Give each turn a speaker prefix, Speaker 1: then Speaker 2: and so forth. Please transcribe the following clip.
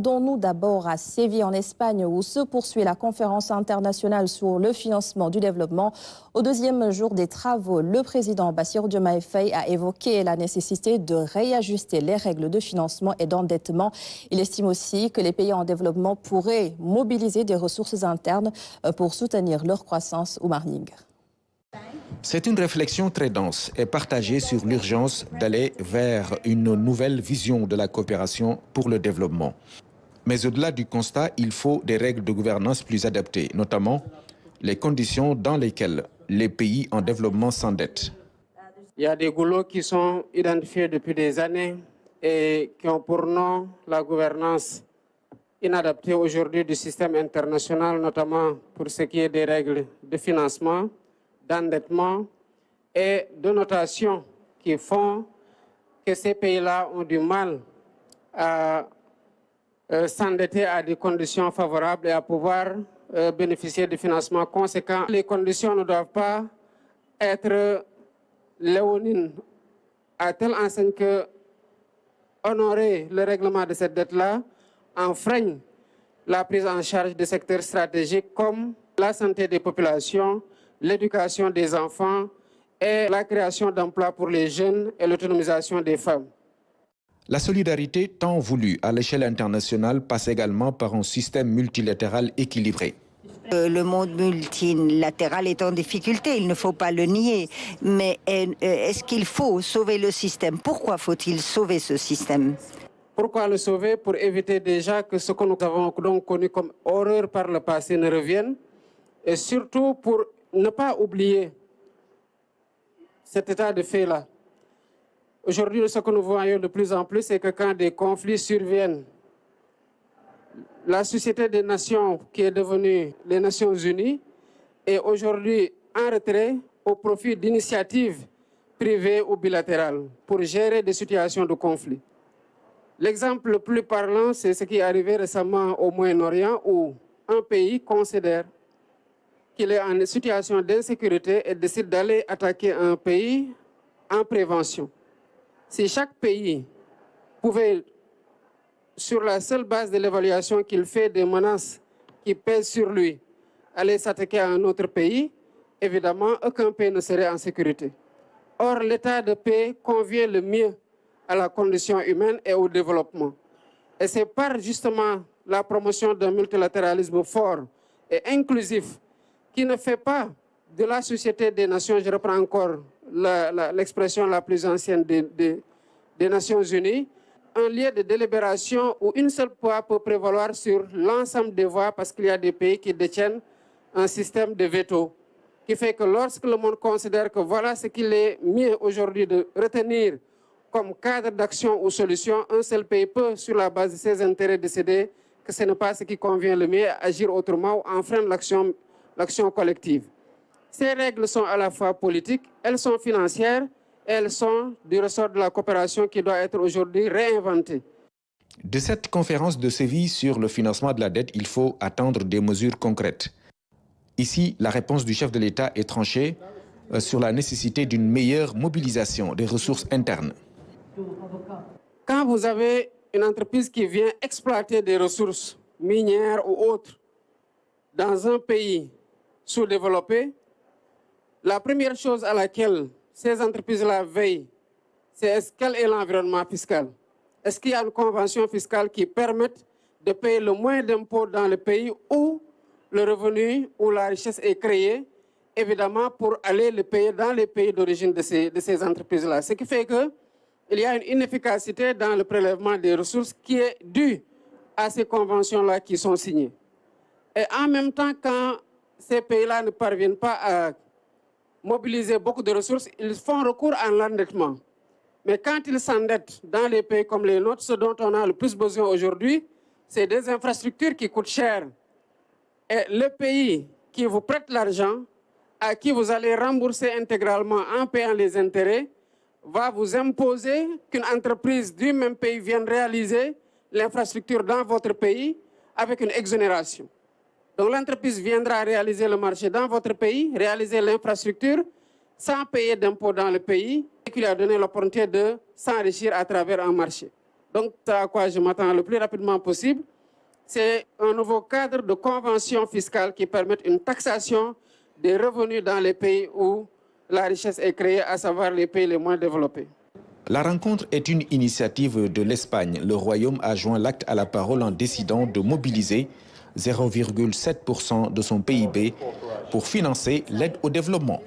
Speaker 1: Rendons-nous d'abord à Séville en Espagne où se poursuit la conférence internationale sur le financement du développement. Au deuxième jour des travaux, le président Bassirou Diomaye Faye a évoqué la nécessité de réajuster les règles de financement et d'endettement. Il estime aussi que les pays en développement pourraient mobiliser des ressources internes pour soutenir leur croissance. Oumar Ning.
Speaker 2: C'est une réflexion très dense et partagée sur l'urgence d'aller vers une nouvelle vision de la coopération pour le développement. Mais au-delà du constat, il faut des règles de gouvernance plus adaptées, notamment les conditions dans lesquelles les pays en développement s'endettent.
Speaker 3: Il y a des goulots qui sont identifiés depuis des années et qui ont pour nom la gouvernance inadaptée aujourd'hui du système international, notamment pour ce qui est des règles de financement, d'endettement et de notation qui font que ces pays-là ont du mal à s'endetter à des conditions favorables et à pouvoir bénéficier de financements conséquents. Les conditions ne doivent pas être léonines à telle enseigne que honorer le règlement de cette dette-là enfreigne la prise en charge de secteurs stratégiques comme la santé des populations, l'éducation des enfants et la création d'emplois pour les jeunes et l'autonomisation des femmes.
Speaker 2: La solidarité tant voulue à l'échelle internationale passe également par un système multilatéral équilibré.
Speaker 4: Le monde multilatéral est en difficulté, il ne faut pas le nier. Mais est-ce qu'il faut sauver le système? Pourquoi faut-il sauver ce système?
Speaker 3: Pourquoi le sauver? Pour éviter déjà que ce que nous avons donc connu comme horreur par le passé ne revienne. Et surtout pour ne pas oublier cet état de fait-là. Aujourd'hui, ce que nous voyons de plus en plus, c'est que quand des conflits surviennent, la Société des Nations, qui est devenue les Nations Unies, est aujourd'hui en retrait au profit d'initiatives privées ou bilatérales pour gérer des situations de conflit. L'exemple le plus parlant, c'est ce qui est arrivé récemment au Moyen-Orient, où un pays considère qu'il est en situation d'insécurité et décide d'aller attaquer un pays en prévention. Si chaque pays pouvait, sur la seule base de l'évaluation qu'il fait des menaces qui pèsent sur lui, aller s'attaquer à un autre pays, évidemment, aucun pays ne serait en sécurité. Or, l'état de paix convient le mieux à la condition humaine et au développement. Et c'est par justement la promotion d'un multilatéralisme fort et inclusif qui ne fait pas de la Société des Nations, je reprends encore l'expression la plus ancienne des Nations Unies, un lieu de délibération où une seule voix peut prévaloir sur l'ensemble des voix parce qu'il y a des pays qui détiennent un système de veto qui fait que lorsque le monde considère que voilà ce qu'il est mieux aujourd'hui de retenir comme cadre d'action ou solution, un seul pays peut, sur la base de ses intérêts, décider que ce n'est pas ce qui convient le mieux, agir autrement ou enfreindre l'action collective. Ces règles sont à la fois politiques, elles sont financières, elles sont du ressort de la coopération qui doit être aujourd'hui réinventée.
Speaker 2: De cette conférence de Séville sur le financement de la dette, il faut attendre des mesures concrètes. Ici, la réponse du chef de l'État est tranchée sur la nécessité d'une meilleure mobilisation des ressources internes.
Speaker 3: Quand vous avez une entreprise qui vient exploiter des ressources minières ou autres dans un pays sous-développé, la première chose à laquelle ces entreprises-là veillent, c'est quel est l'environnement fiscal? Est-ce qu'il y a une convention fiscale qui permette de payer le moins d'impôts dans le pays où le revenu ou la richesse est créée, évidemment pour aller le payer dans les pays d'origine de ces entreprises-là. Ce qui fait qu'il y a une inefficacité dans le prélèvement des ressources qui est due à ces conventions-là qui sont signées. Et en même temps, quand ces pays-là ne parviennent pas à mobiliser beaucoup de ressources, ils font recours à l'endettement. Mais quand ils s'endettent dans les pays comme les nôtres, ce dont on a le plus besoin aujourd'hui, c'est des infrastructures qui coûtent cher. Et le pays qui vous prête l'argent, à qui vous allez rembourser intégralement en payant les intérêts, va vous imposer qu'une entreprise du même pays vienne réaliser l'infrastructure dans votre pays avec une exonération. Donc l'entreprise viendra réaliser le marché dans votre pays, réaliser l'infrastructure sans payer d'impôts dans le pays et qui lui a donné l'opportunité de s'enrichir à travers un marché. Donc c'est à quoi je m'attends le plus rapidement possible. c'est un nouveau cadre de convention fiscale qui permet une taxation des revenus dans les pays où la richesse est créée, à savoir les pays les moins développés.
Speaker 2: La rencontre est une initiative de l'Espagne. Le Royaume a joint l'acte à la parole en décidant de mobiliser 0,7% de son PIB pour financer l'aide au développement.